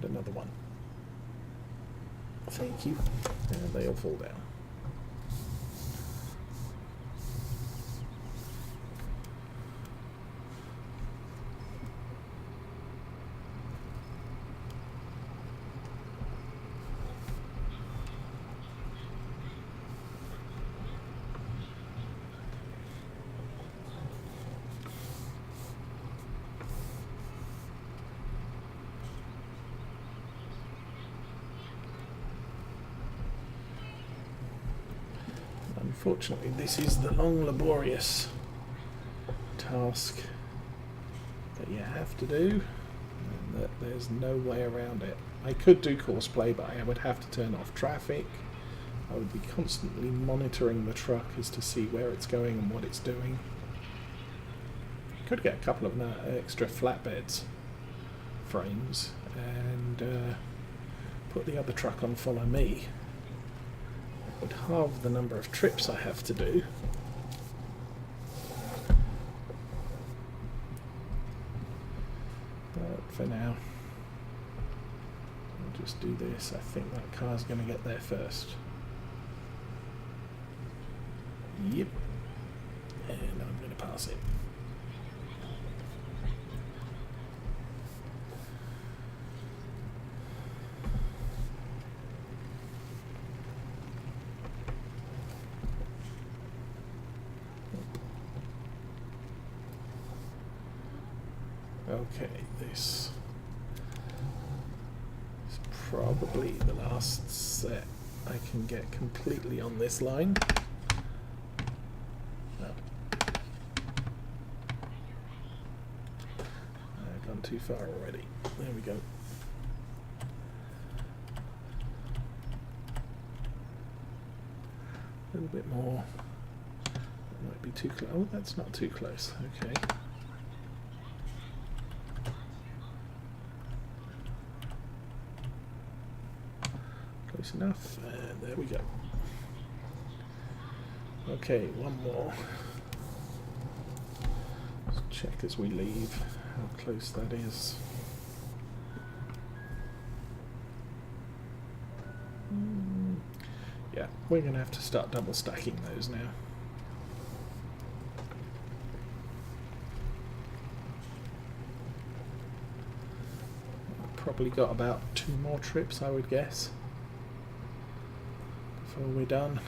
And another one. Thank you. And they all fall down. Unfortunately, this is the long, laborious task that you have to do, and that there's no way around it. I could do course play, but I would have to turn off traffic. I would be constantly monitoring the truck as to see where it's going and what it's doing. Could get a couple of extra flatbeds frames and put the other truck on follow me. Would halve the number of trips I have to do. But for now, I'll just do this. I think that car's going to get there first. Yep. And I'm going to pass it. Okay, this is probably the last set I can get completely on this line. No. I've gone too far already. There we go. A little bit more. That might be too close. Oh, that's not too close. Okay. Close enough, and there we go. Okay, one more. Let's check as we leave how close that is. Yeah, we're going to have to start double stacking those now. Probably got about 2 more trips, I would guess, before we're done.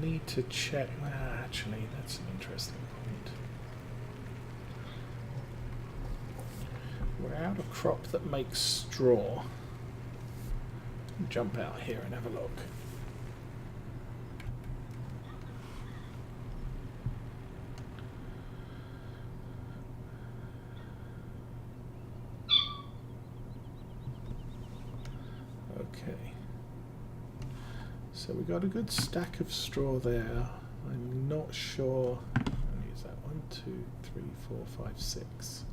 Need to check. Actually, that's an interesting point. We're out of crop that makes straw. Jump out here and have a look. Okay. So we got a good stack of straw there. I'm not sure. I'll use that 1, 2, 3, 4, 5, 6.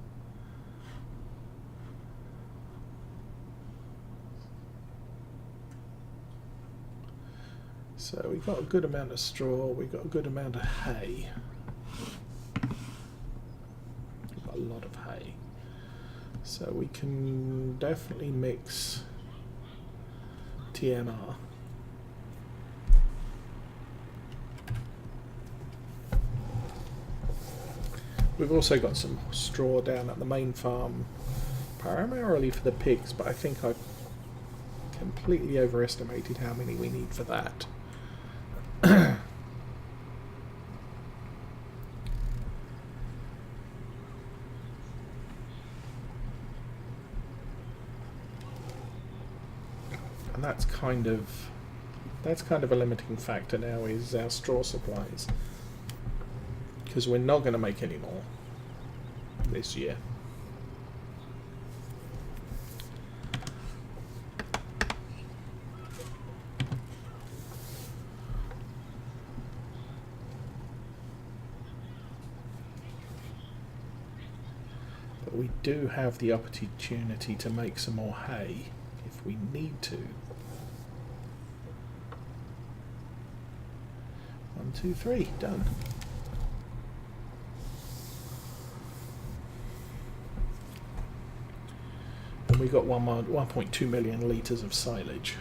So we got a good amount of straw. We got a good amount of hay. We've got a lot of hay. So we can definitely mix TMR. We've also got some straw down at the main farm, primarily for the pigs, but I think I've completely overestimated how many we need for that. And that's kind of a limiting factor now, is our straw supplies. because we're not going to make any more this year. But we do have the opportunity to make some more hay if we need to. 1, 2, 3, done. And we got 1.2 million litres of silage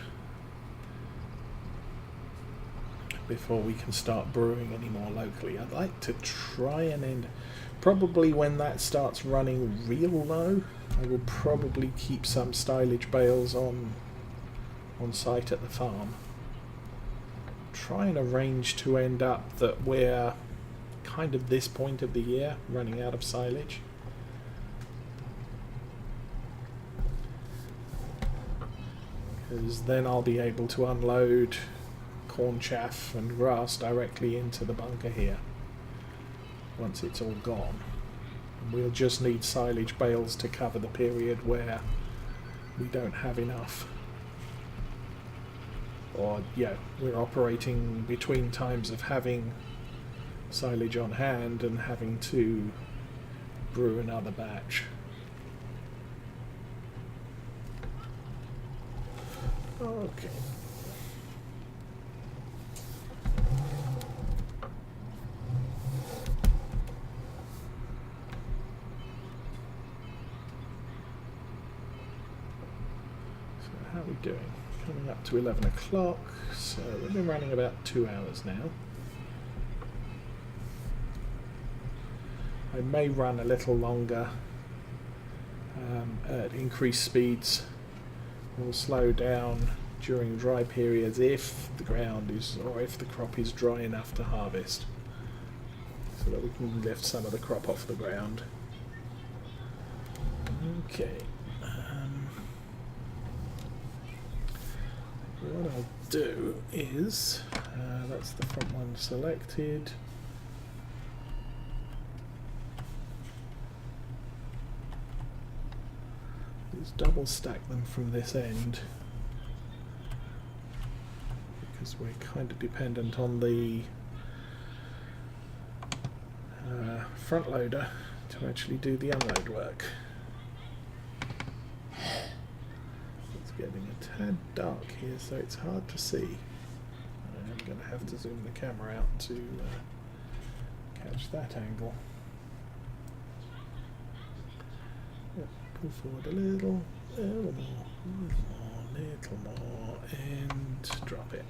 before we can start brewing any more locally. I'd like to try and end, probably when that starts running real low, I will probably keep some silage bales on site at the farm. Try and arrange to end up that we're kind of this point of the year running out of silage. Because then I'll be able to unload corn chaff and grass directly into the bunker here once it's all gone. And we'll just need silage bales to cover the period where we don't have enough. Or, yeah, we're operating between times of having silage on hand and having to brew another batch. Okay. So how are we doing? Coming up to 11 o'clock, so we've been running about 2 hours now. I may run a little longer at increased speeds. We'll slow down during dry periods if the ground is, or if the crop is dry enough to harvest, so that we can lift some of the crop off the ground. Okay. What I'll do is, that's the front one selected. Just double stack them from this end, because we're kind of dependent on the front loader to actually do the unload work. It's getting a tad dark here, so it's hard to see. I'm going to have to zoom the camera out to catch that angle. Pull forward a little more, and drop it.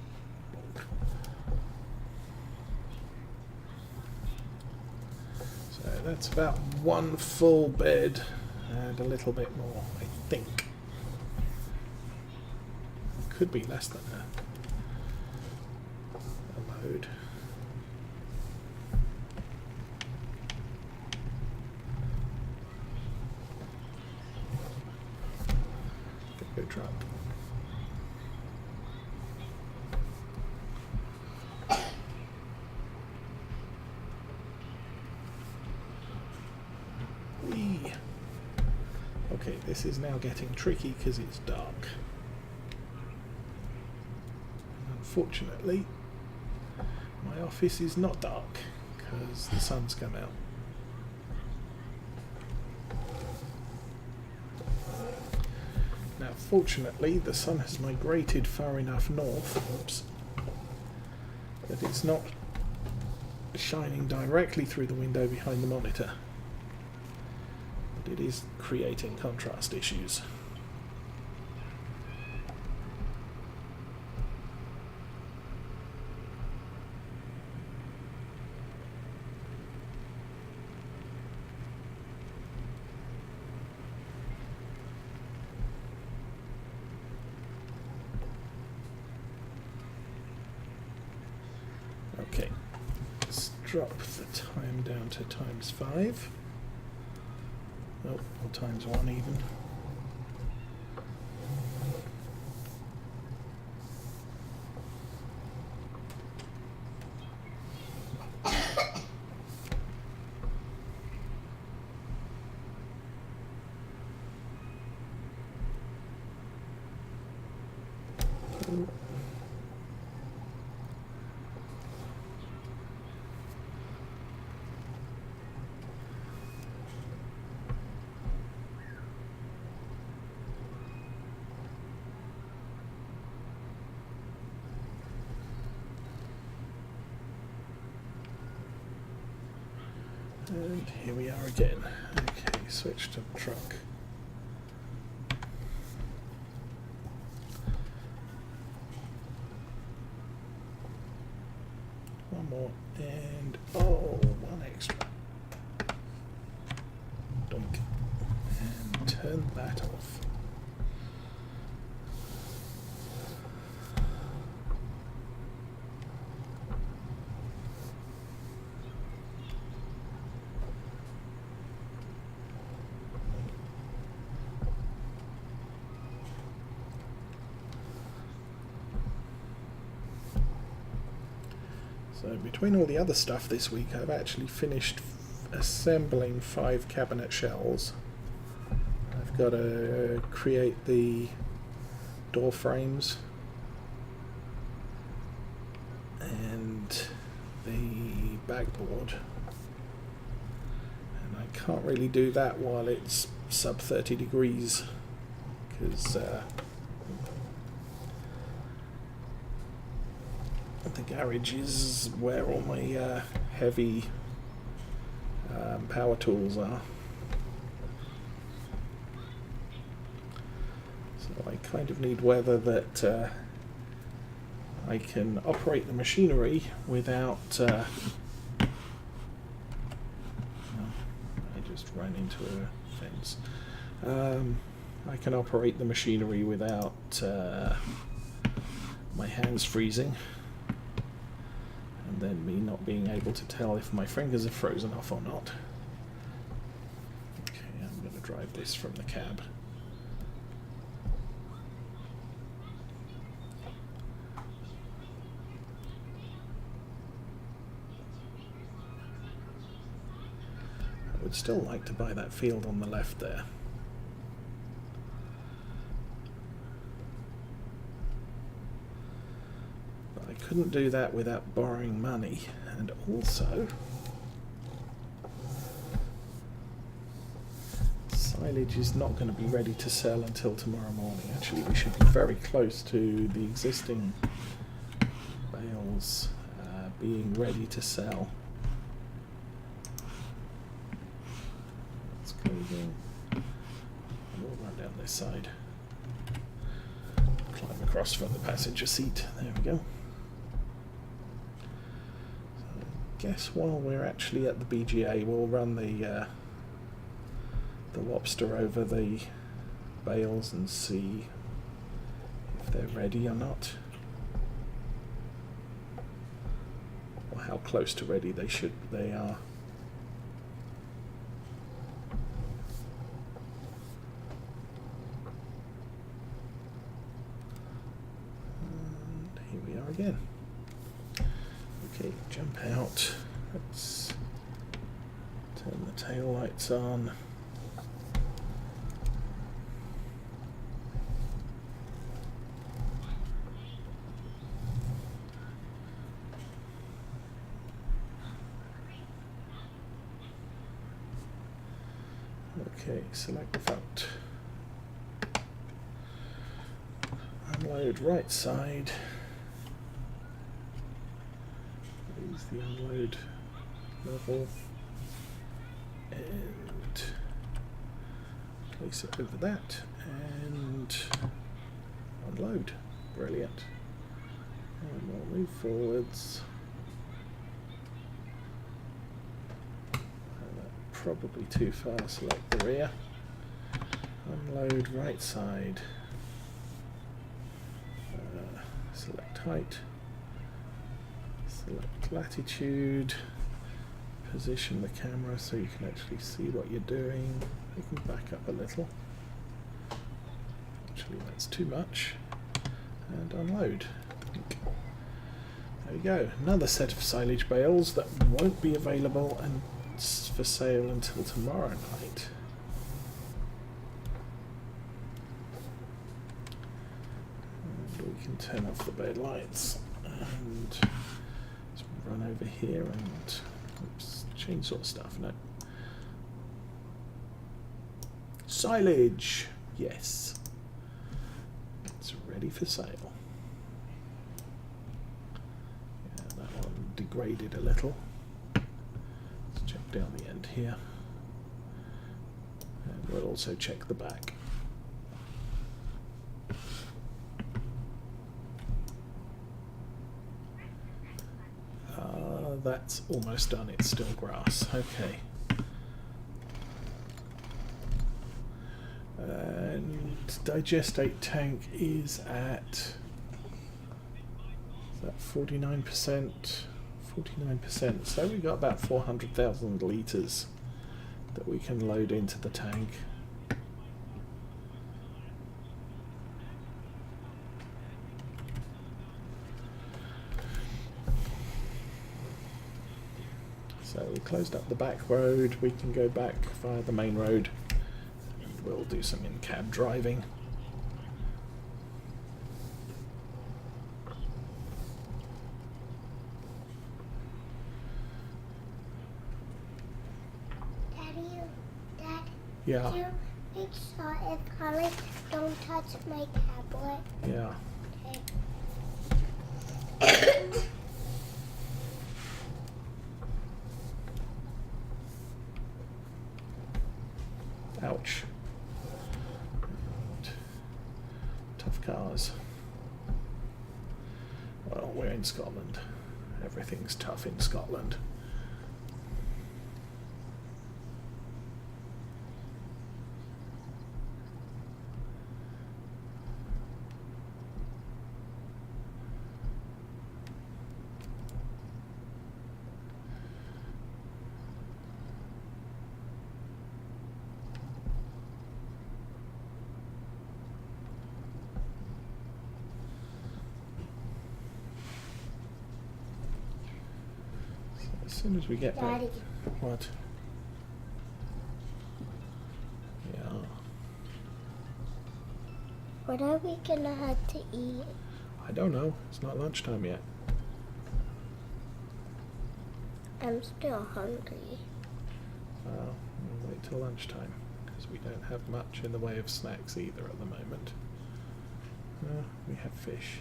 So that's about one full bed and a little bit more, I think. It could be less than a load. Drop. Whee. Okay, this is now getting tricky because it's dark. Unfortunately, my office is not dark because the sun's come out. Now, fortunately, the sun has migrated far enough north, that it's not shining directly through the window behind the monitor, but it is creating contrast issues. Okay, let's drop the time down to ×5. Oh, or ×1 even. And here we are again. Okay, switch to the truck. One more, and one extra. Donk. And turn that off. So between all the other stuff this week, I've actually finished assembling 5 cabinet shells. I've got to create the door frames and the backboard. And I can't really do that while it's sub 30 degrees because the garage is where all my heavy power tools are. So I kind of need weather that I can operate the machinery without... I just ran into a fence. I can operate the machinery without my hands freezing. And then me not being able to tell if my fingers are frozen off or not. Okay, I'm going to drive this from the cab. I would still like to buy that field on the left there. Couldn't do that without borrowing money, and also silage is not going to be ready to sell until tomorrow morning. Actually, we should be very close to the existing bales being ready to sell. Let's go again. We'll run down this side. Climb across from the passenger seat. There we go. Guess while we're actually at the BGA, we'll run the lobster over the bales and see if they're ready or not, or how close to ready they are. And here we are again. Okay, jump out. Let's turn the tail lights on. Okay, select the front. Unload right side. The unload level and place it over that and unload. Brilliant. And we'll move forwards. Probably too far. Select the rear. Unload right side. Select height. Select latitude, position the camera so you can actually see what you're doing. You can back up a little. Actually, that's too much. And unload. There we go. Another set of silage bales that won't be available and for sale until tomorrow night. And we can turn off the bed lights and run over here and oops, chainsaw stuff. No. Silage. Yes. It's ready for sale. Yeah, that one degraded a little. Let's check down the end here. And we'll also check the back. That's almost done, it's still grass. Okay. And digestate tank is at 49%. 49%. So we've got about 400,000 litres that we can load into the tank. So we closed up the back road, we can go back via the main road and we'll do some in-cab driving. Dad, Yeah. you make sure if Holly don't touch my tablet. Yeah. Okay. Ouch. And tough cars. Well, we're in Scotland. Everything's tough in Scotland. As soon as we get back. Daddy, What? Yeah. what are we gonna have to eat? I don't know. It's not lunchtime yet. I'm still hungry. Well, we'll wait till lunchtime because we don't have much in the way of snacks either at the moment. We have fish.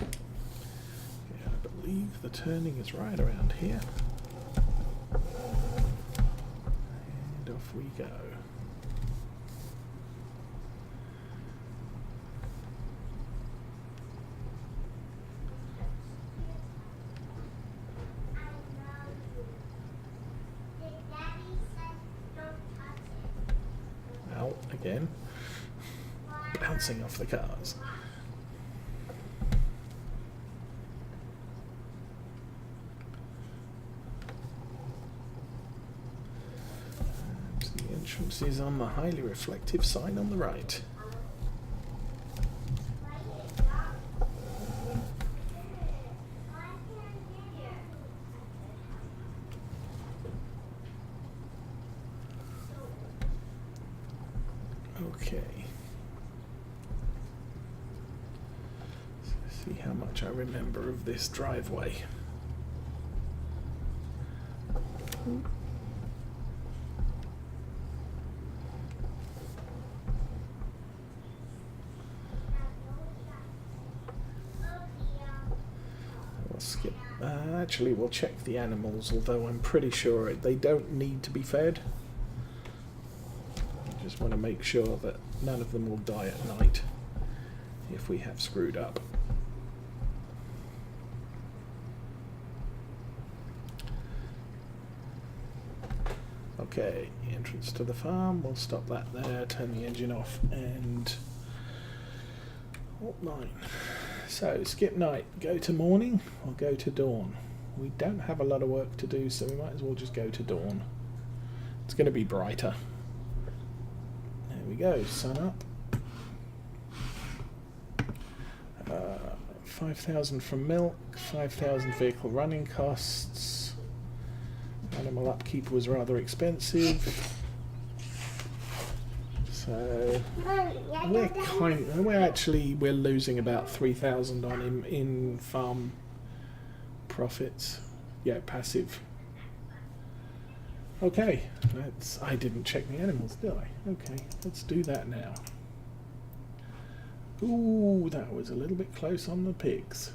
Yeah, I believe the turning is right around here. And off we go. Out again. Bouncing off the cars. And the entrance is on the highly reflective sign on the right. Okay. Let's see how much I remember of this driveway. We'll skip. Actually, we'll check the animals, although I'm pretty sure they don't need to be fed. Just want to make sure that none of them will die at night if we have screwed up. Okay, entrance to the farm, we'll stop that there, turn the engine off and halt line. So skip night, go to morning or go to dawn. We don't have a lot of work to do, so we might as well just go to dawn. It's going to be brighter. There we go, sun up. 5,000 from milk, 5,000 vehicle running costs. Animal upkeep was rather expensive. So we're losing about 3,000 on him in farm profits. Yeah, passive. Okay, I didn't check the animals, did I? Okay, let's do that now. Ooh, that was a little bit close on the pigs.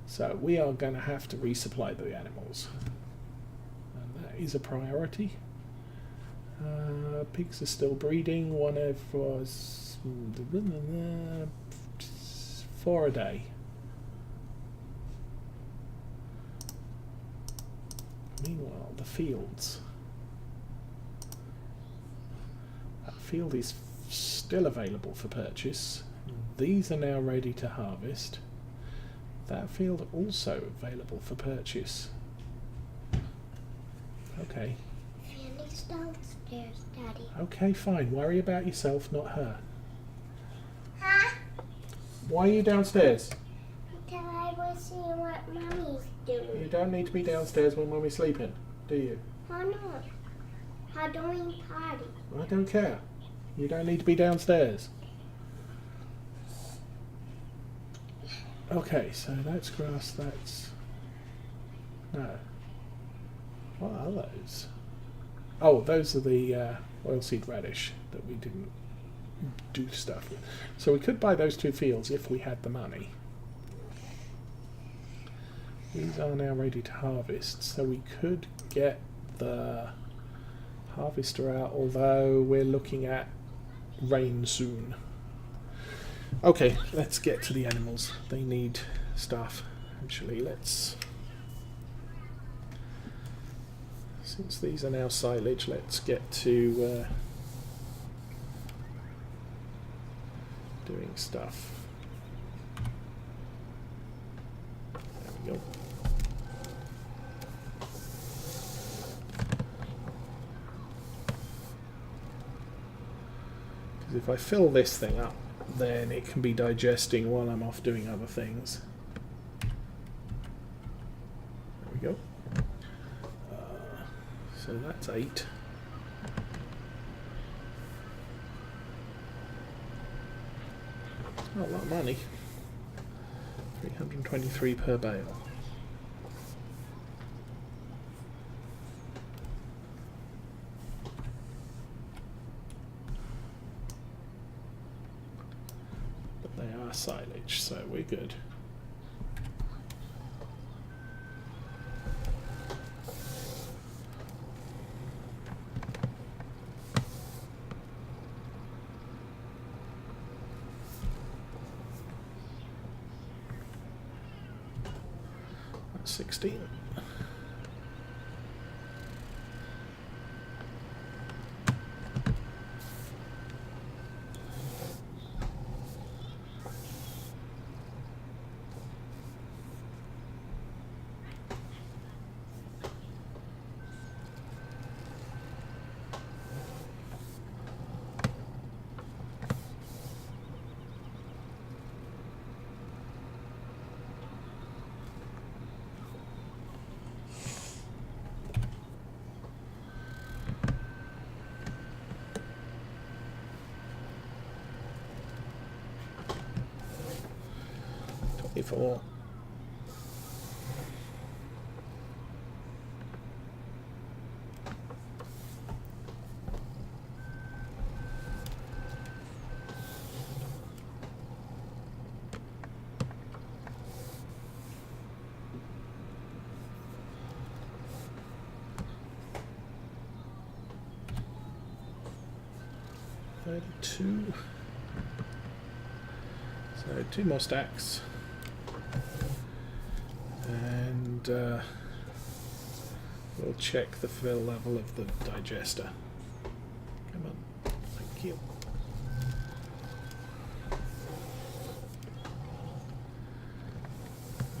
So we are going to have to resupply the animals. And that is a priority. Pigs are still breeding. One of was 4 a day. Meanwhile, the fields. That field is still available for purchase. These are now ready to harvest. That field also available for purchase. Okay. Sandy's downstairs, Daddy. Okay, fine. Worry about yourself, not her. Huh? Why are you downstairs? Because I will see what Mommy's doing. You don't need to be downstairs when Mummy's sleeping, do you? Why not? How doing party? I don't care. You don't need to be downstairs. Okay, so that's grass, that's... No. What are those? Oh, those are the oilseed radish that we didn't do stuff with. So we could buy those 2 fields if we had the money. These are now ready to harvest, so we could get the harvester out, although we're looking at rain soon. Okay, let's get to the animals. They need stuff. Actually, let's... Since these are now silage, let's get to doing stuff. There we go. Because if I fill this thing up, then it can be digesting while I'm off doing other things. There we go. So that's 8. Not a lot of money. 323 per bale. But they are silage, so we're good. That's 16. Before. Two. So 2 more stacks. And we'll check the fill level of the digester. Come on, thank you.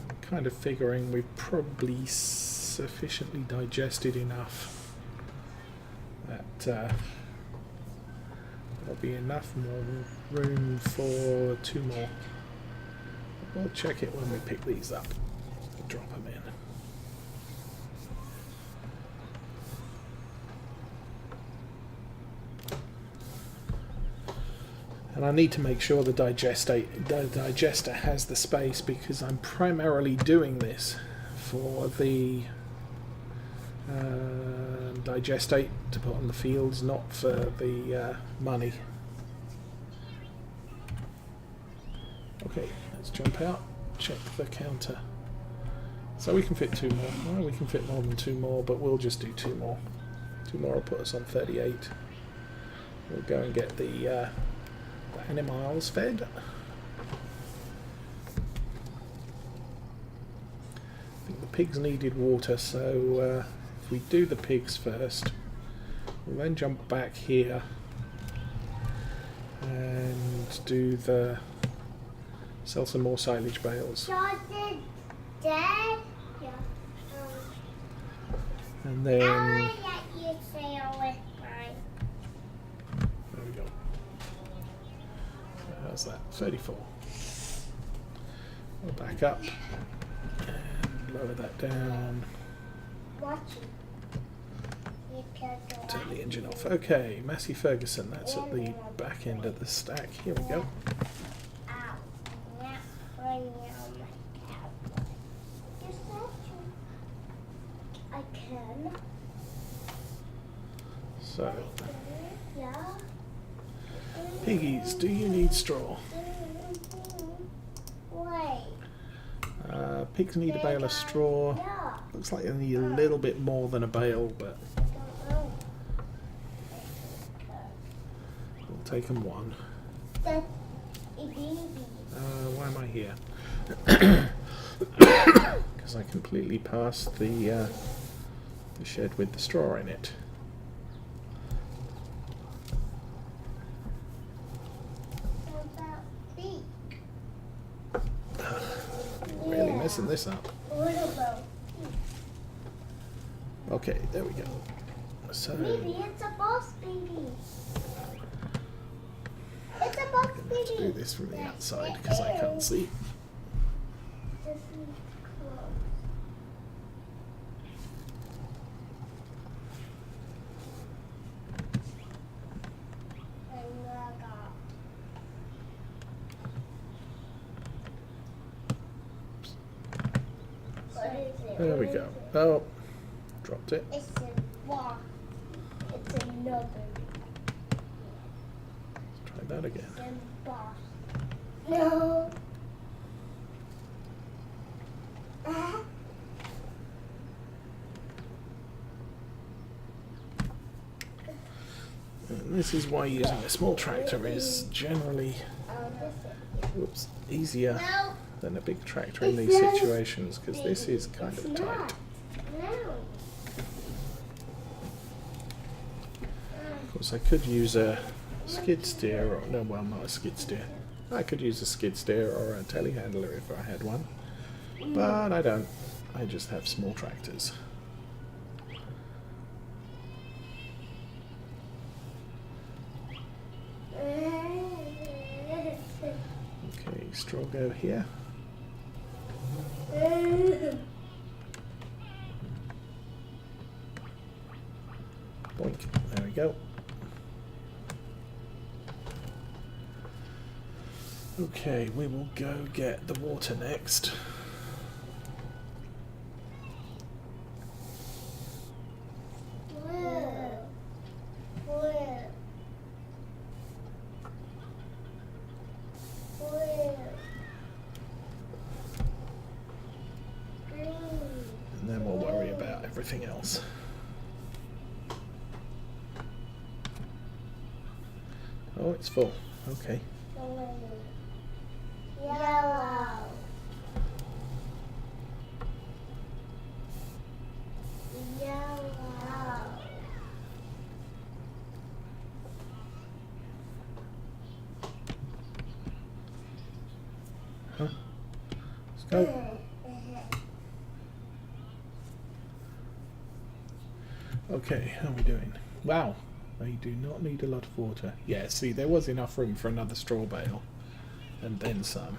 I'm kind of figuring we've probably sufficiently digested enough that there'll be enough more room for 2 more. We'll check it when we pick these up. Drop them in. And I need to make sure the digester has the space, because I'm primarily doing this for the digestate to put on the fields, not for the money. Okay, let's jump out, check the counter. So we can fit 2 more. Well, we can fit more than 2 more, but we'll just do 2 more. 2 more will put us on 38. We'll go and get the animals fed. I think the pigs needed water, so if we do the pigs first, we'll then jump back here and do the sell some more silage bales. Jordan, Dad? Yeah. And then I let you sail with mine. there we go. How's that? 34. We'll back up and lower that down. Watch it. You can go Turn the engine off. Okay, Massey Ferguson, that's at the back end of the stack. Here we go. out. Not running on my cowboy. Is that true? I can. So, Yeah. piggies, do you need straw? Wait. Pigs need a bale of straw. Yeah. Looks like they need a little bit more than a bale, but Don't know. we'll take them one. That's a baby. Why am I here? Because I completely passed the shed with the straw in it. What about feet? Really messing this up. What about Okay, there we go. So, maybe it's a boss baby. It's a boss let's do baby. this from the outside because I can't see. Just need to close. And log off. What is it? There we What go. is it? Oh, dropped it. It's a box. It's another Try that again. boss. No. And this is why using a small tractor is generally oops, easier No. than a big tractor in these situations because this is kind of tight. Not. No. Of course, I could use a skid steer, or no, well, not a skid steer. I could use a skid steer or a telehandler if I had one, but I don't. I just have small tractors. Okay, straw go here. Boink. There we go. Okay, we will go get the water next. And then we'll worry about everything else. Oh, it's full. Okay. Yellow. Yellow. Huh? Let's go. Okay, how are we doing? Wow, they do not need a lot of water. Yeah, see, there was enough room for another straw bale, and then some.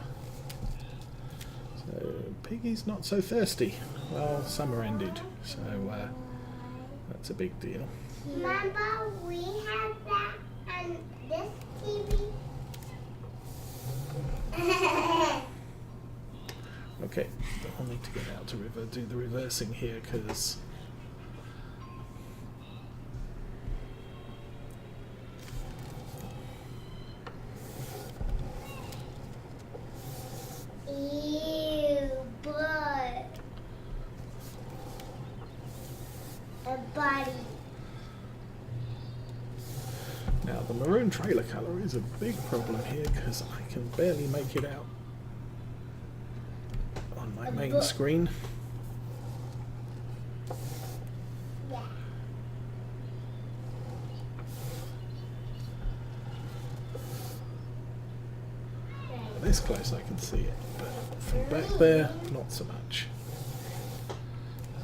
So, Piggy's not so thirsty. Well, summer ended, so that's a big deal. Remember we had that and this TV? Okay, I'll need to get out to do the reversing here, because Now the maroon trailer colour is a big problem here because I can barely make it out on my main screen. Yeah. This close I can see it, but from back there, not so much.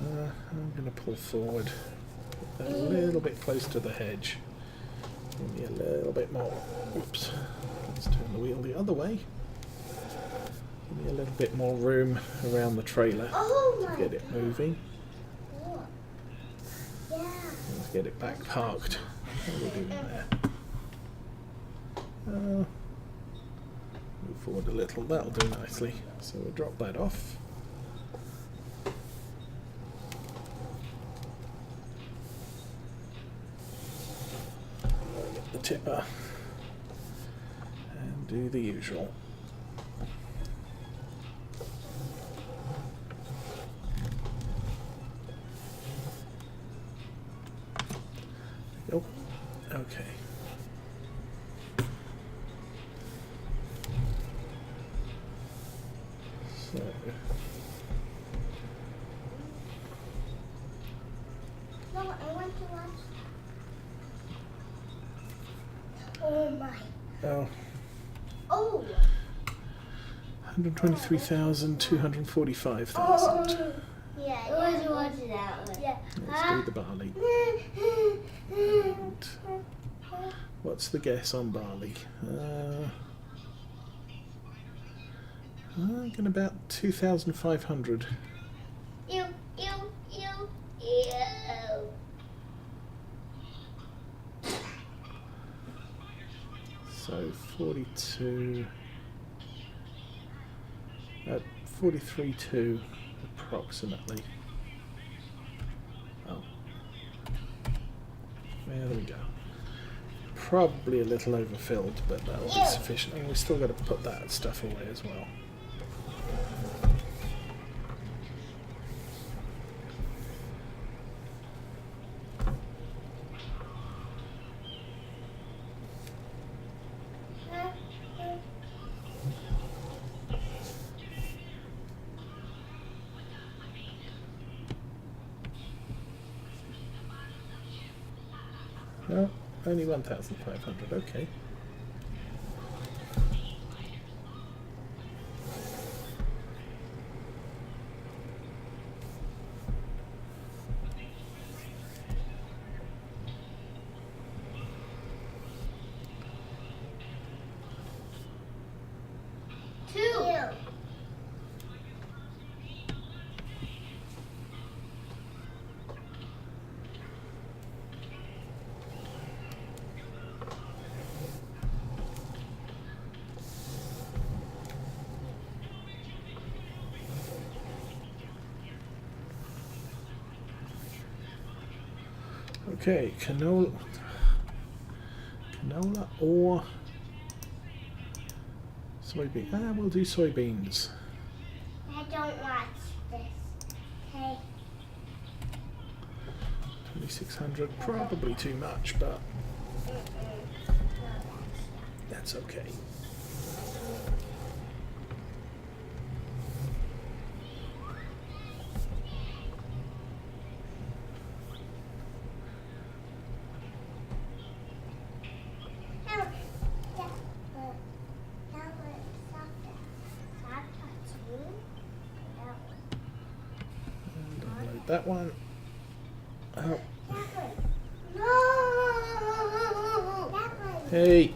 I'm going to pull forward, put that a little bit close to the hedge. Give me a little bit more. Oops. Let's turn the wheel the other way. Give me a little bit more room around the trailer to get it moving. Yeah. Let's get it back parked. What are we doing there? Move forward a little. That'll do nicely. So we'll drop that off. Get the tipper and do the usual. Oh, okay. So No, I want to watch. Oh my. oh, Oh. 123,245,000. Yeah, I was watching that one. Yeah. Let's do the barley. And what's the guess on barley? I'm going about 2,500. Ew. So 42, 43.2 approximately. Oh, there we go. Probably a little overfilled, but that'll be sufficient. And we've still got to put that stuff away as well. No, only 1,500, okay. Okay, canola or soybean. We'll do soybeans. I don't watch this. Okay. 2,600, probably too much, but that's okay. That one. Oh. No. Hey.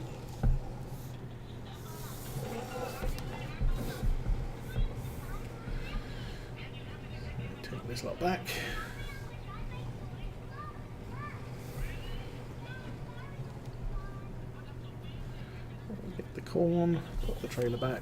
Take this lot back. Get the corn, put the trailer back.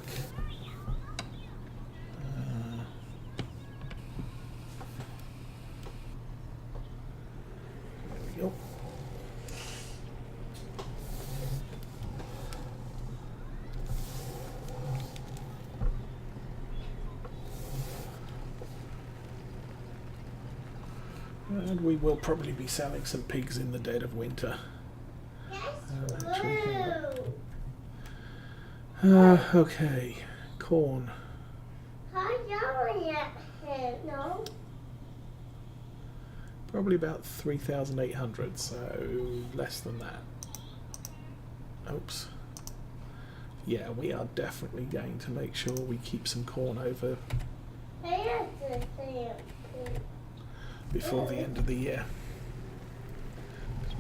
And we will probably be selling some pigs in the dead of winter. Yes. Okay, corn. How yelling at him? No. Probably about 3,800, so less than that. Oops. Yeah, we are definitely going to make sure we keep some corn over before the end of the year.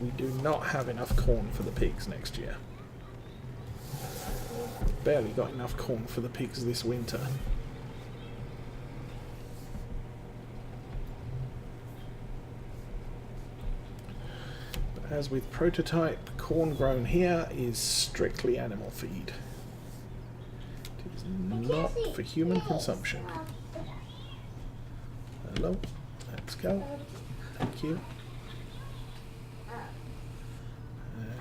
We do not have enough corn for the pigs next year. Barely got enough corn for the pigs this winter. But as with prototype, corn grown here is strictly animal feed. It is not for human consumption. Hello, let's go. Thank you.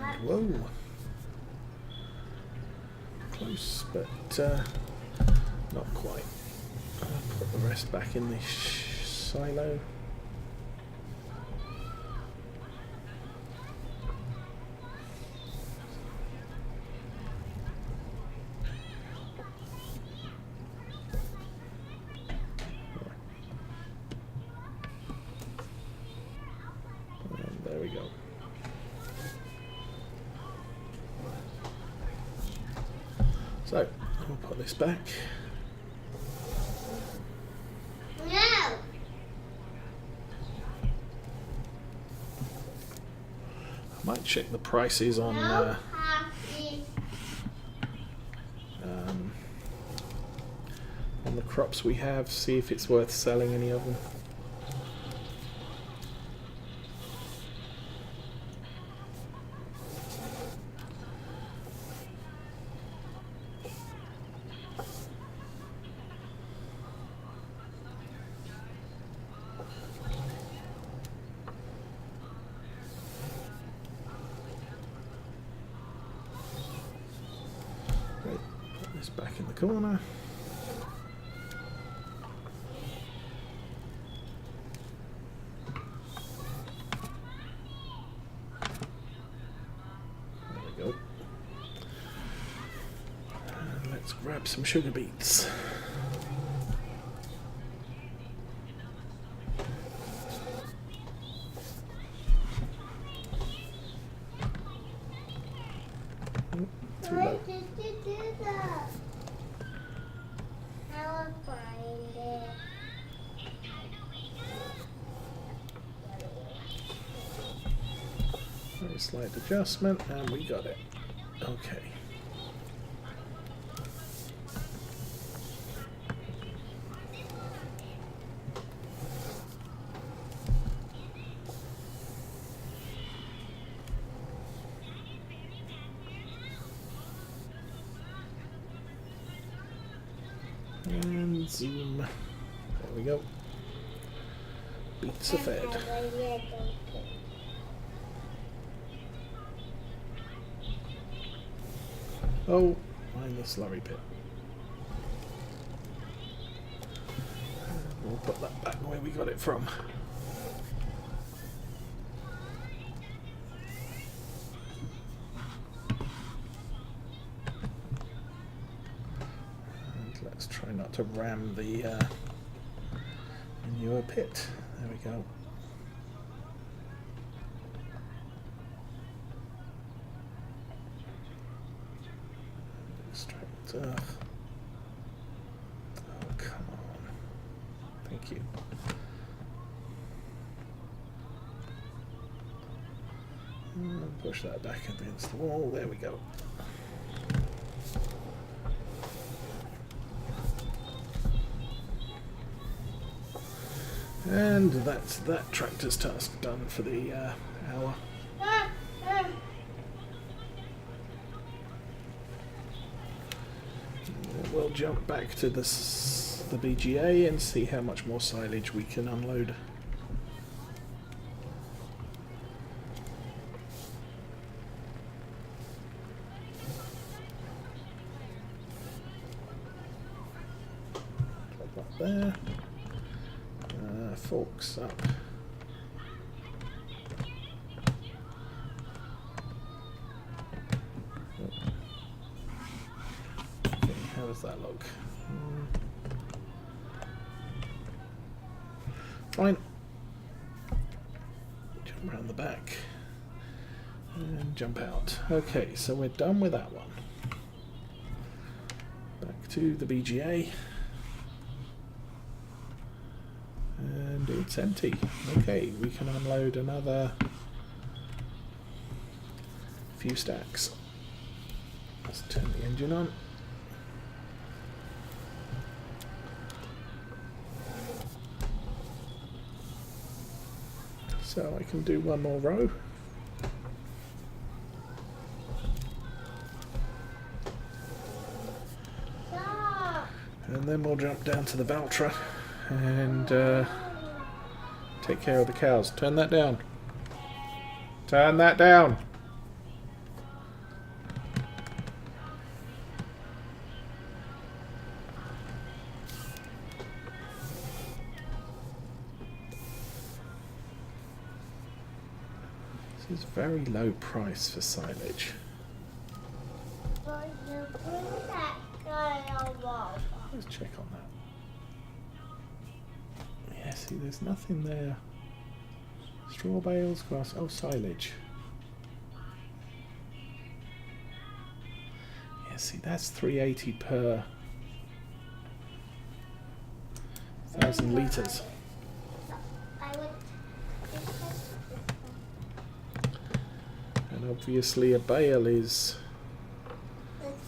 And whoa. Close, but not quite. I'll put the rest back in the silo. And there we go. So, I'll put this back. No. I might check the prices on the crops we have, see if it's worth selling any of them. Right, put this back in the corner. Grab some sugar beets. Too low. Why did you do that? I'll find it. Very slight adjustment, and we got it. Okay. And zoom. There we go. Beets are fed. Oh, mind the slurry pit. We'll put that back where we got it from. And let's try not to ram the manure pit. There we go. Extract. Oh, come on. Thank you. And push that back against the wall. There we go. And that's that tractor's task done for the hour. We'll jump back to the BGA and see how much more silage we can unload. Drop that there. Forks up. does that look? Fine. Jump around the back. And jump out. Okay, so we're done with that one. Back to the BGA. And it's empty. Okay, we can unload another few stacks. Let's turn the engine on. So I can do one more row. And then we'll jump down to the Valtra and take care of the cows. Turn that down. Turn that down. This is very low price for silage. Let's check on that. Yeah, see, there's nothing there. Straw bales, grass. Oh, silage. Yeah, see, that's 380 per 1,000 litres. And obviously, a bale is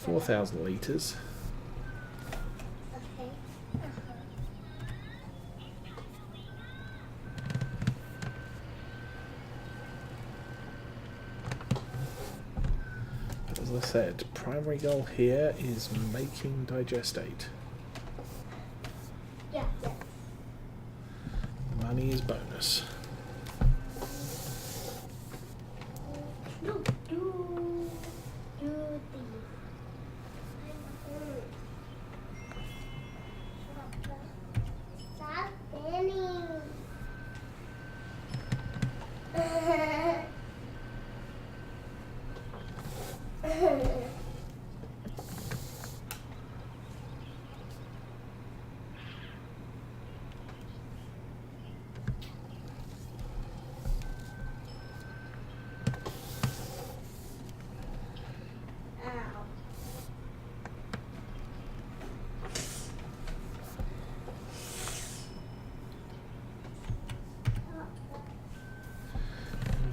4,000 litres. As I said, primary goal here is making digestate. Yeah. Money is bonus. Stop spinning.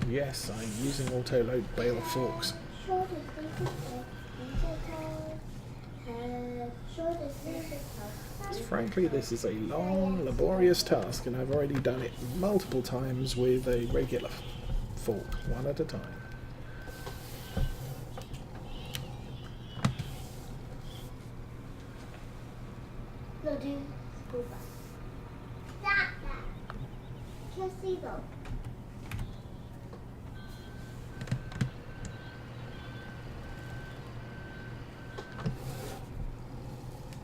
Yes, I'm using auto-load bale of forks. Frankly, this is a long, laborious task, and I've already done it multiple times with a regular fork, one at a time. No, do go back. Stop that. Can't see though.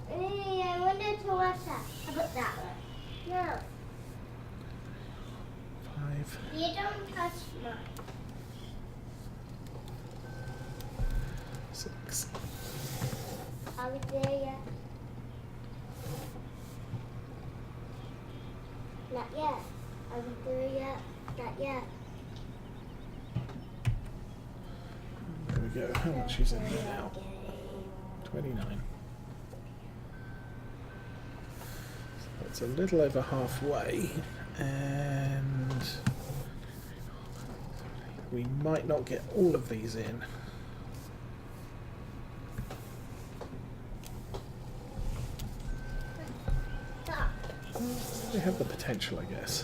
I wanted to watch that. How about that one? No. 5. You don't touch mine. 6. Are we there yet? Not yet. Are we there yet? Not yet. There we go. How much is in there now? 29. So that's a little over halfway, and we might not get all of these in. Stop. They have the potential, I guess.